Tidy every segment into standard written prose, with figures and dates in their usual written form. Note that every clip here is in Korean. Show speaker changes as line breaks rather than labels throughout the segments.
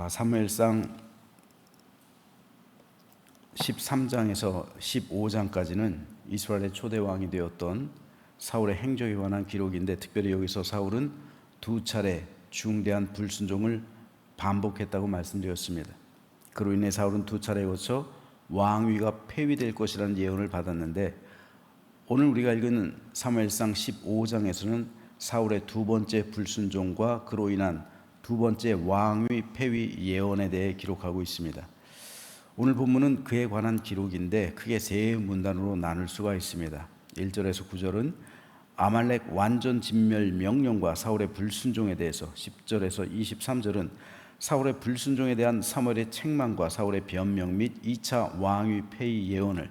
사무엘상 13장에서 15장까지는 이스라엘의 초대 왕이 되었던 사울의 행적에 관한 기록인데, 특별히 여기서 사울은 두 차례 중대한 불순종을 반복했다고 말씀드렸습니다. 그로 인해 사울은 두 차례에 거쳐 왕위가 폐위될 것이라는 예언을 받았는데, 오늘 우리가 읽은 사무엘상 15장에서는 사울의 두 번째 불순종과 그로 인한 두 번째 왕위 폐위 예언에 대해 기록하고 있습니다. 오늘 본문은 그에 관한 기록인데 크게 세 문단으로 나눌 수가 있습니다. 1절에서 9절은 아말렉 완전 진멸 명령과 사울의 불순종에 대해서, 10절에서 23절은 사울의 불순종에 대한 사무엘의 책망과 사울의 변명 및 2차 왕위 폐위 예언을,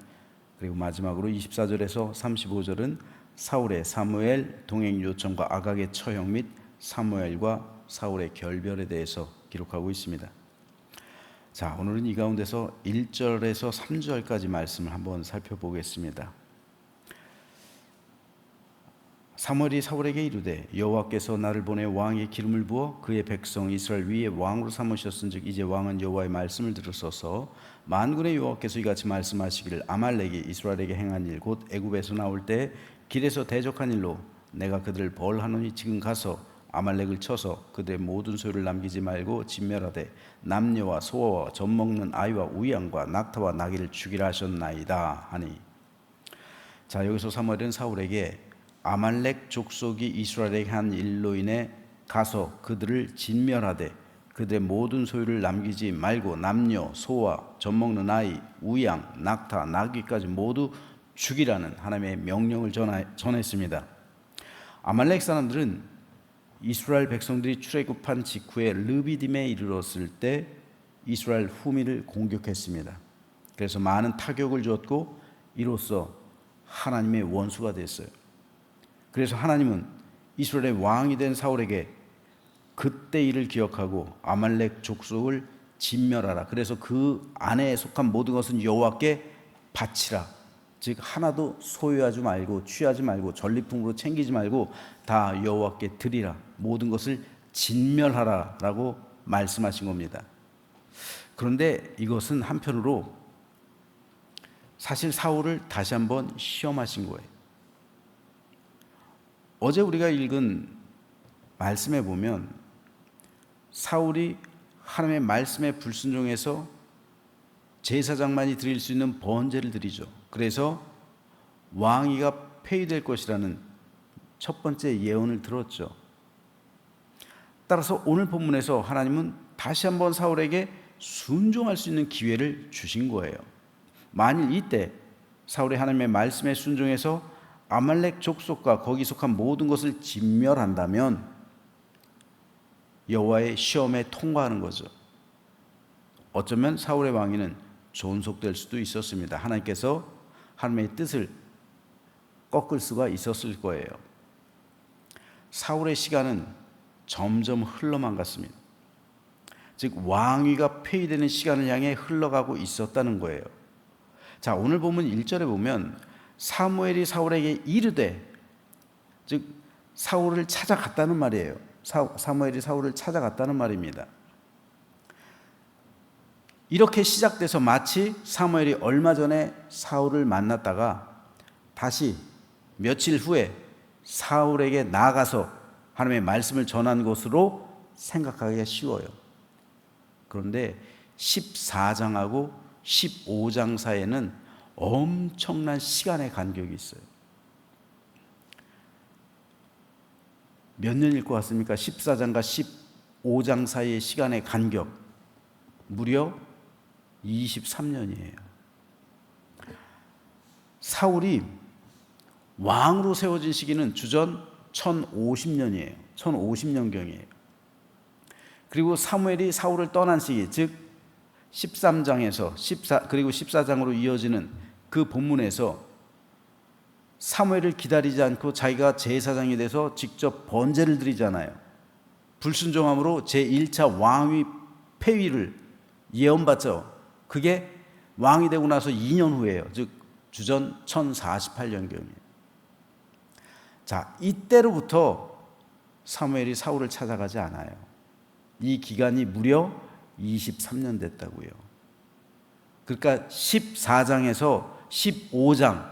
그리고 마지막으로 24절에서 35절은 사울의 사무엘 동행 요청과 아각의 처형 및 사무엘과 사울의 결별에 대해서 기록하고 있습니다. 자, 오늘은 이 가운데서 1절에서 3절까지 말씀을 한번 살펴보겠습니다. 사무엘이 사울에게 이르되 여호와께서 나를 보내 왕의 기름을 부어 그의 백성 이스라엘 위에 왕으로 삼으셨은즉 이제 왕은 여호와의 말씀을 들으소서. 만군의 여호와께서 이같이 말씀하시기를 아말렉이 이스라엘에게 행한 일 곧 애굽에서 나올 때 길에서 대적한 일로 내가 그들을 벌하노니 지금 가서 아말렉을 쳐서 그들의 모든 소유를 남기지 말고 진멸하되 남녀와 소아와 젖먹는 아이와 우양과 낙타와 나귀를 죽이라 하셨나이다 하니. 자, 여기서 사무엘은 사울에게 아말렉 족속이 이스라엘에게 한 일로 인해 가서 그들을 진멸하되 그들의 모든 소유를 남기지 말고 남녀, 소아, 젖먹는 아이, 우양, 낙타, 나귀까지 모두 죽이라는 하나님의 명령을 전했습니다. 아말렉 사람들은 이스라엘 백성들이 출애굽한 직후에 르비딤에 이르렀을 때 이스라엘 후미를 공격했습니다. 그래서 많은 타격을 줬고 이로써 하나님의 원수가 됐어요. 그래서 하나님은 이스라엘의 왕이 된 사울에게 그때 일을 기억하고 아말렉 족속을 진멸하라. 그래서 그 안에 속한 모든 것은 여호와께 바치라. 즉 하나도 소유하지 말고 취하지 말고 전리품으로 챙기지 말고 다 여호와께 드리라. 모든 것을 진멸하라라고 말씀하신 겁니다. 그런데 이것은 한편으로 사실 사울을 다시 한번 시험하신 거예요. 어제 우리가 읽은 말씀에 보면 사울이 하나님의 말씀에 불순종해서 제사장만이 드릴 수 있는 번제를 드리죠. 그래서 왕위가 폐위될 것이라는 첫 번째 예언을 들었죠. 따라서 오늘 본문에서 하나님은 다시 한번 사울에게 순종할 수 있는 기회를 주신 거예요. 만일 이때 사울이 하나님의 말씀에 순종해서 아말렉 족속과 거기 속한 모든 것을 진멸한다면 여호와의 시험에 통과하는 거죠. 어쩌면 사울의 왕위는 존속될 수도 있었습니다. 하나님께서 하나님의 뜻을 꺾을 수가 있었을 거예요. 사울의 시간은 점점 흘러만 갔습니다. 즉 왕위가 폐위되는 시간을 향해 흘러가고 있었다는 거예요. 자, 오늘 보면 1절에 보면 사무엘이 사울에게 이르되, 즉 사울을 찾아갔다는 말이에요. 사무엘이 사울을 찾아갔다는 말입니다. 이렇게 시작돼서 마치 사무엘이 얼마 전에 사울을 만났다가 다시 며칠 후에 사울에게 나아가서 하나님의 말씀을 전한 것으로 생각하기가 쉬워요. 그런데 14장하고 15장 사이에는 엄청난 시간의 간격이 있어요. 몇 년일 것 같습니까? 14장과 15장 사이의 시간의 간격 무려 23년이에요. 사울이 왕으로 세워진 시기는 주전 1050년이에요. 1050년경이에요. 그리고 사무엘이 사울을 떠난 시기, 즉 13장에서 그리고 14장으로 이어지는 그 본문에서 사무엘을 기다리지 않고 자기가 제사장이 돼서 직접 번제를 드리잖아요. 불순종함으로 제1차 왕위 폐위를 예언받죠. 그게 왕이 되고 나서 2년 후예요. 즉 주전 1048년경이에요. 자, 이때로부터 사무엘이 사울을 찾아가지 않아요. 이 기간이 무려 23년 됐다고요. 그러니까 14장에서 15장,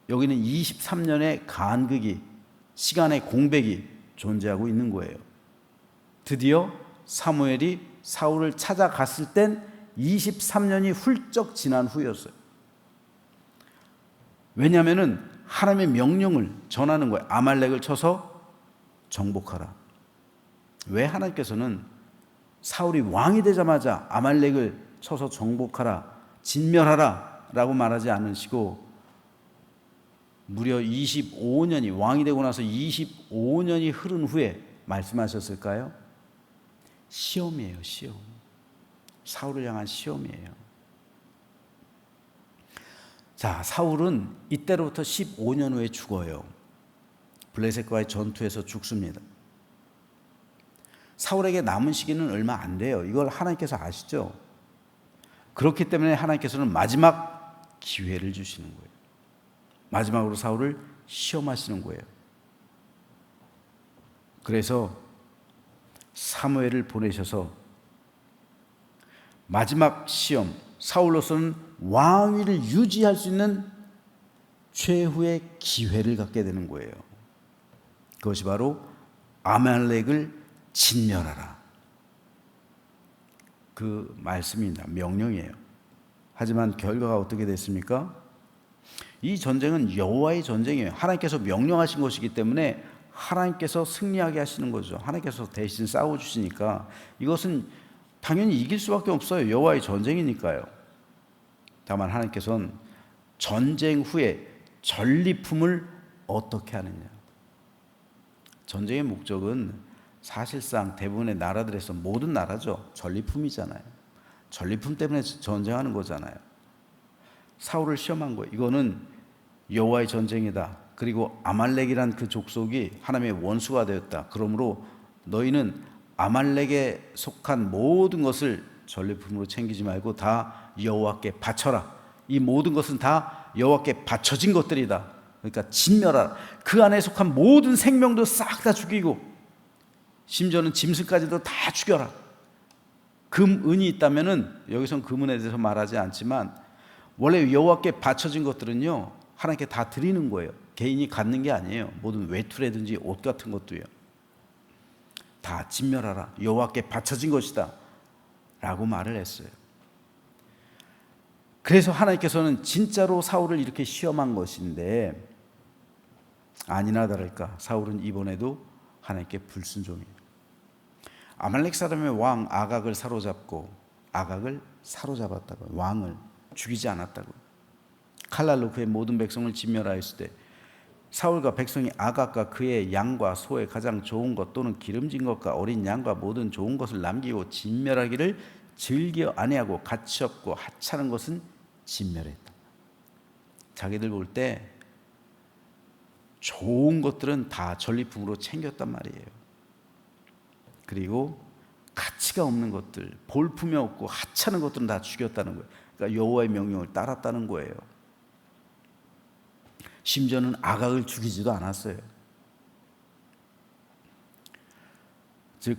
여기는 23년의 간극이, 시간의 공백이 존재하고 있는 거예요. 드디어 사무엘이 사울을 찾아갔을 땐 23년이 훌쩍 지난 후였어요. 왜냐하면 하나님의 명령을 전하는 거예요. 아말렉을 쳐서 정복하라. 왜 하나님께서는 사울이 왕이 되자마자 아말렉을 쳐서 정복하라, 진멸하라 라고 말하지 않으시고 무려 25년이, 왕이 되고 나서 25년이 흐른 후에 말씀하셨을까요? 시험이에요. 시험. 사울을 향한 시험이에요. 자, 사울은 이때로부터 15년 후에 죽어요. 블레셋과의 전투에서 죽습니다. 사울에게 남은 시기는 얼마 안 돼요. 이걸 하나님께서 아시죠? 그렇기 때문에 하나님께서는 마지막 기회를 주시는 거예요. 마지막으로 사울을 시험하시는 거예요. 그래서 사무엘을 보내셔서 마지막 시험, 사울로서는 왕위를 유지할 수 있는 최후의 기회를 갖게 되는 거예요. 그것이 바로 아말렉을 진멸하라. 그 말씀입니다. 명령이에요. 하지만 결과가 어떻게 됐습니까? 이 전쟁은 여호와의 전쟁이에요. 하나님께서 명령하신 것이기 때문에 하나님께서 승리하게 하시는 거죠. 하나님께서 대신 싸워주시니까 이것은 당연히 이길 수밖에 없어요. 여호와의 전쟁이니까요. 다만 하나님께서는 전쟁 후에 전리품을 어떻게 하느냐. 전쟁의 목적은 사실상 대부분의 나라들에서, 모든 나라죠, 전리품이잖아요. 전리품 때문에 전쟁하는 거잖아요. 사울을 시험한 거예요. 이거는 여호와의 전쟁이다. 그리고 아말렉이란 그 족속이 하나님의 원수가 되었다. 그러므로 너희는 아말렉에 속한 모든 것을 전리품으로 챙기지 말고 다 여호와께 바쳐라. 이 모든 것은 다 여호와께 바쳐진 것들이다. 그러니까 진멸하라. 그 안에 속한 모든 생명도 싹 다 죽이고 심지어는 짐승까지도 다 죽여라. 금, 은이 있다면은, 여기선 금은에 대해서 말하지 않지만 원래 여호와께 바쳐진 것들은요 하나님께 다 드리는 거예요. 개인이 갖는 게 아니에요. 모든 외투라든지 옷 같은 것도요. 다 진멸하라. 여호와께 바쳐진 것이다 라고 말을 했어요. 그래서 하나님께서는 진짜로 사울을 이렇게 시험한 것인데, 아니나 다를까 사울은 이번에도 하나님께 불순종해요. 아말렉 사람의 왕 아각을 사로잡고, 아각을 사로잡았다고요. 왕을 죽이지 않았다고요. 칼날로 그의 모든 백성을 진멸하였을 때 사울과 백성이 아각과 그의 양과 소의 가장 좋은 것 또는 기름진 것과 어린 양과 모든 좋은 것을 남기고 진멸하기를 즐겨 아니하고 가치 없고 하찮은 것은 진멸했다. 자기들 볼 때 좋은 것들은 다 전리품으로 챙겼단 말이에요. 그리고 가치가 없는 것들, 볼품이 없고 하찮은 것들은 다 죽였다는 거예요. 그러니까 여호와의 명령을 따랐다는 거예요. 심지어는 아각을 죽이지도 않았어요. 즉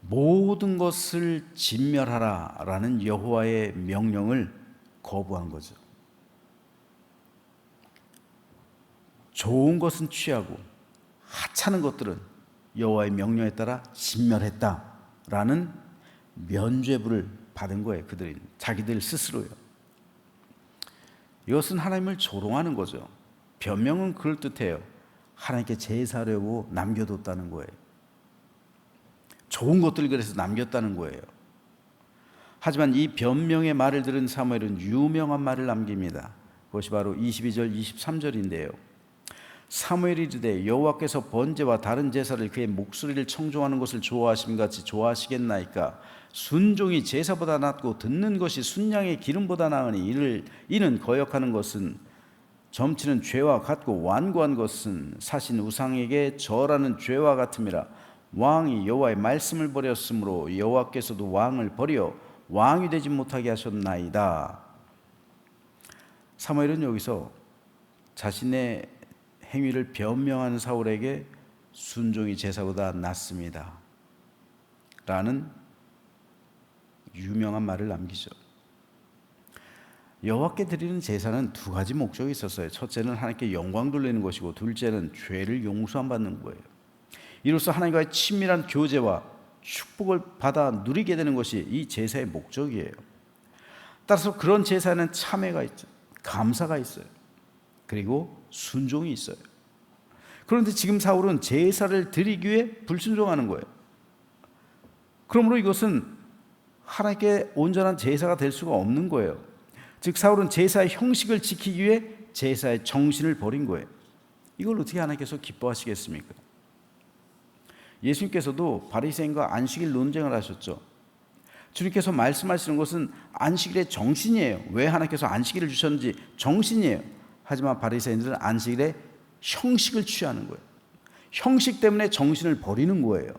모든 것을 진멸하라라는 여호와의 명령을 거부한 거죠. 좋은 것은 취하고 하찮은 것들은 여호와의 명령에 따라 진멸했다라는 면죄부를 받은 거예요. 그들이 자기들 스스로요. 이것은 하나님을 조롱하는 거죠. 변명은 그럴듯해요. 하나님께 제사하려고 남겨뒀다는 거예요. 좋은 것들 그래서 남겼다는 거예요. 하지만 이 변명의 말을 들은 사무엘은 유명한 말을 남깁니다. 그것이 바로 22절 23절인데요. 사무엘이 이르되 여호와께서 번제와 다른 제사를 그의 목소리를 청종하는 것을 좋아하심 같이 좋아하시겠나이까. 순종이 제사보다 낫고 듣는 것이 순양의 기름보다 나으니 이는 거역하는 것은 점치는 죄와 같고 완고한 것은 사신 우상에게 절하는 죄와 같음이라. 왕이 여호와의 말씀을 버렸으므로 여호와께서도 왕을 버려 왕이 되지 못하게 하셨나이다. 사무엘은 여기서 자신의 행위를 변명하는 사울에게 순종이 제사보다 낫습니다 라는 유명한 말을 남기죠. 여호와께 드리는 제사는 두 가지 목적이 있었어요. 첫째는 하나님께 영광 돌리는 것이고, 둘째는 죄를 용서함 받는 거예요. 이로써 하나님과의 친밀한 교제와 축복을 받아 누리게 되는 것이 이 제사의 목적이에요. 따라서 그런 제사는 참회가 있죠. 감사가 있어요. 그리고 순종이 있어요. 그런데 지금 사울은 제사를 드리기 위해 불순종하는 거예요. 그러므로 이것은 하나님께 온전한 제사가 될 수가 없는 거예요. 즉 사울은 제사의 형식을 지키기 위해 제사의 정신을 버린 거예요. 이걸 어떻게 하나님께서 기뻐하시겠습니까? 예수님께서도 바리새인과 안식일 논쟁을 하셨죠. 주님께서 말씀하시는 것은 안식일의 정신이에요. 왜 하나님께서 안식일을 주셨는지 정신이에요. 하지만 바리새인들은 안식일의 형식을 취하는 거예요. 형식 때문에 정신을 버리는 거예요.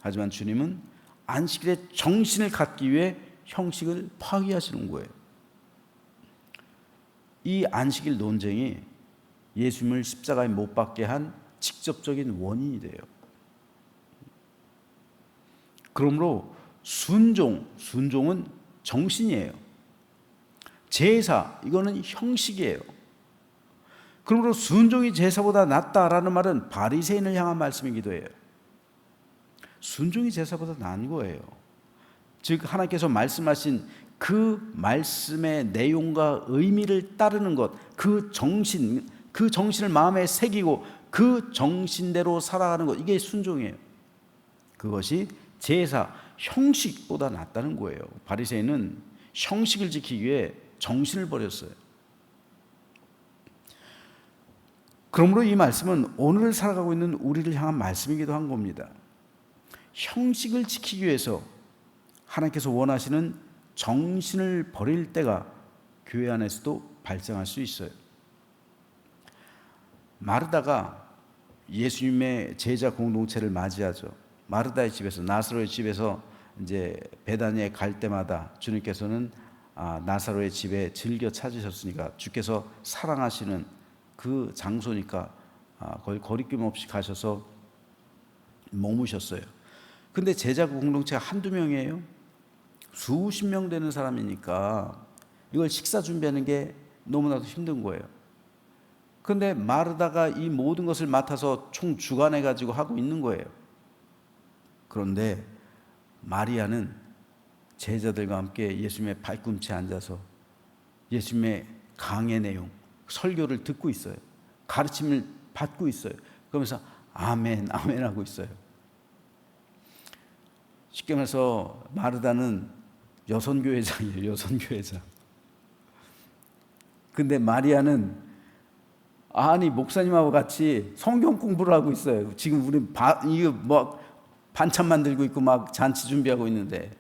하지만 주님은 안식일의 정신을 갖기 위해 형식을 파괴하시는 거예요. 이 안식일 논쟁이 예수님을 십자가에 못 박게 한 직접적인 원인이 돼요. 그러므로 순종은 정신이에요. 제사, 이거는 형식이에요. 그러므로 순종이 제사보다 낫다라는 말은 바리새인을 향한 말씀이기도 해요. 순종이 제사보다 나은 거예요. 즉 하나님께서 말씀하신 그 말씀의 내용과 의미를 따르는 것, 그 정신을 마음에 새기고 그 정신대로 살아가는 것, 이게 순종이에요. 그것이 제사 형식보다 낫다는 거예요. 바리새인은 형식을 지키기 위해 정신을 버렸어요. 그러므로 이 말씀은 오늘 살아가고 있는 우리를 향한 말씀이기도 한 겁니다. 형식을 지키기 위해서 하나님께서 원하시는 정신을 버릴 때가 교회 안에서도 발생할 수 있어요. 마르다가 예수님의 제자 공동체를 맞이하죠. 마르다의 집에서, 나사로의 집에서 이제 베다니에 갈 때마다 주님께서는 나사로의 집에 즐겨 찾으셨으니까, 주께서 사랑하시는 그 장소니까 거의 거리낌 없이 가셔서 머무셨어요. 근데 제자 공동체가 한두 명이에요. 수십 명 되는 사람이니까 이걸 식사 준비하는 게 너무나도 힘든 거예요. 근데 마르다가 이 모든 것을 맡아서 총 주관해 가지고 하고 있는 거예요. 그런데 마리아는 제자들과 함께 예수님의 발꿈치에 앉아서 예수님의 강의 내용, 설교를 듣고 있어요. 가르침을 받고 있어요. 그러면서 아멘, 아멘 하고 있어요. 쉽게 말해서 마르다는 여선교회장이에요. 여선교회장. 근데 마리아는 목사님하고 같이 성경 공부를 하고 있어요. 지금 우리 이거 뭐 반찬 만들고 있고 막 잔치 준비하고 있는데,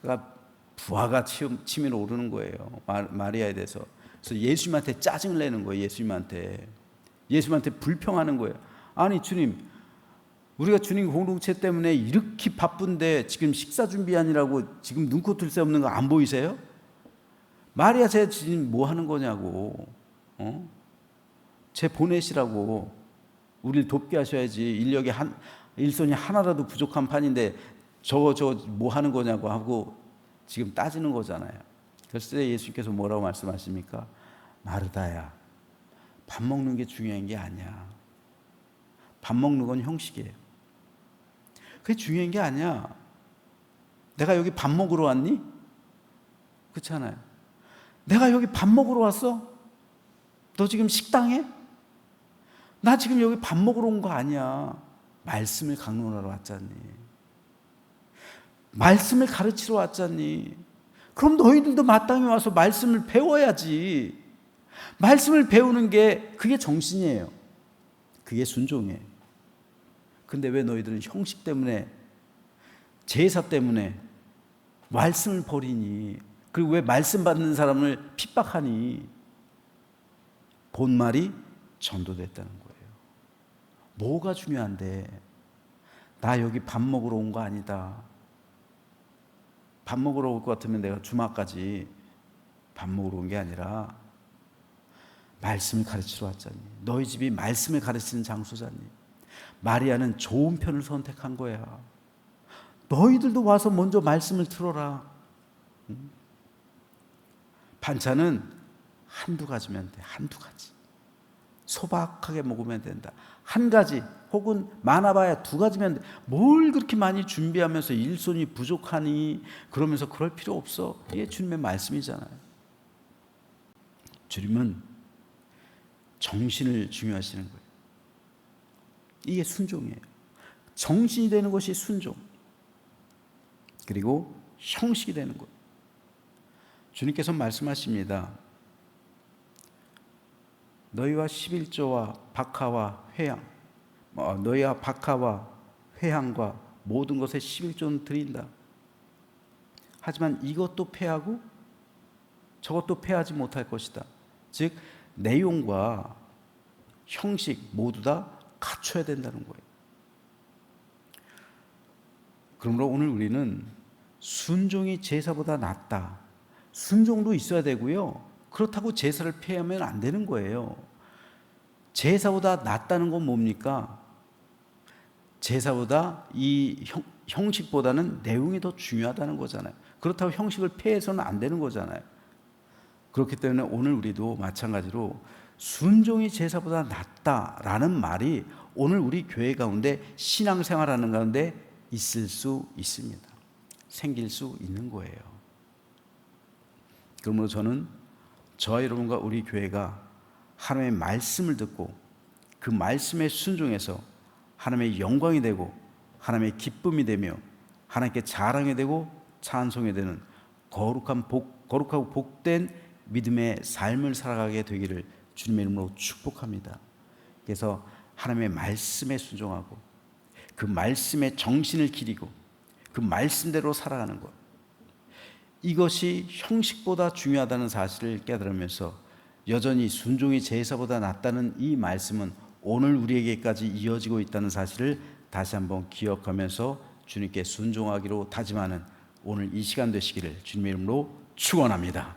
그러니까 부하가 치밀어 오르는 거예요. 마리아에 대해서. 그래서 예수님한테 짜증을 내는 거예요. 예수님한테 불평하는 거예요. 아니 주님, 우리가 주님 공동체 때문에 이렇게 바쁜데 지금 식사 준비하느라고 지금 눈코 뜰 새 없는 거 안 보이세요? 마리아 쟤 지금 뭐 하는 거냐고. 쟤 보내시라고. 우리를 돕게 하셔야지. 일손이 하나라도 부족한 판인데 저거 뭐 하는 거냐고 하고 지금 따지는 거잖아요. 그래서 예수님께서 뭐라고 말씀하십니까? 마르다야, 밥 먹는 게 중요한 게 아니야. 밥 먹는 건 형식이에요. 그게 중요한 게 아니야. 내가 여기 밥 먹으러 왔니? 그렇잖아요. 내가 여기 밥 먹으러 왔어? 너 지금 식당에? 나 지금 여기 밥 먹으러 온 거 아니야. 말씀을 강론하러 왔잖니. 말씀을 가르치러 왔잖니. 그럼 너희들도 마땅히 와서 말씀을 배워야지. 말씀을 배우는 게 그게 정신이에요. 그게 순종이에요. 근데 왜 너희들은 형식 때문에, 제사 때문에 말씀을 버리니? 그리고 왜 말씀 받는 사람을 핍박하니? 본말이 전도됐다는 거예요. 뭐가 중요한데? 나 여기 밥 먹으러 온 거 아니다. 밥 먹으러 올 것 같으면 내가 주말까지 밥 먹으러 온 게 아니라 말씀을 가르치러 왔잖니. 너희 집이 말씀을 가르치는 장소잖니. 마리아는 좋은 편을 선택한 거야. 너희들도 와서 먼저 말씀을 들어라. 반찬은 한두 가지면 돼. 한두 가지. 소박하게 먹으면 된다. 한 가지 혹은 많아봐야 두 가지면 돼. 뭘 그렇게 많이 준비하면서 일손이 부족하니 그러면서 그럴 필요 없어. 이게 주님의 말씀이잖아요. 주님은 정신을 중요하시는 거예요. 이게 순종이에요. 정신이 되는 것이 순종. 그리고 형식이 되는 것. 주님께서 말씀하십니다. 너희와 11조와 박하와 회향, 너희와 박하와 회향과 모든 것에 11조는 드린다. 하지만 이것도 패하고 저것도 패하지 못할 것이다. 즉 내용과 형식 모두 다 갖춰야 된다는 거예요. 그러므로 오늘 우리는 순종이 제사보다 낫다. 순종도 있어야 되고요. 그렇다고 제사를 폐하면 안 되는 거예요. 제사보다 낫다는 건 뭡니까? 제사보다 이 형식보다는 내용이 더 중요하다는 거잖아요. 그렇다고 형식을 폐해서는 안 되는 거잖아요. 그렇기 때문에 오늘 우리도 마찬가지로 순종이 제사보다 낫다라는 말이 오늘 우리 교회 가운데 신앙생활하는 가운데 있을 수 있습니다. 생길 수 있는 거예요. 그러므로 저는 저와 여러분과 우리 교회가 하나님의 말씀을 듣고 그 말씀에 순종해서 하나님의 영광이 되고 하나님의 기쁨이 되며 하나님께 자랑이 되고 찬송이 되는 거룩하고 복된 믿음의 삶을 살아가게 되기를 주님의 이름으로 축복합니다. 그래서 하나님의 말씀에 순종하고 그 말씀의 정신을 기리고 그 말씀대로 살아가는 것, 이것이 형식보다 중요하다는 사실을 깨달으면서 여전히 순종이 제사보다 낫다는 이 말씀은 오늘 우리에게까지 이어지고 있다는 사실을 다시 한번 기억하면서 주님께 순종하기로 다짐하는 오늘 이 시간 되시기를 주님의 이름으로 축원합니다.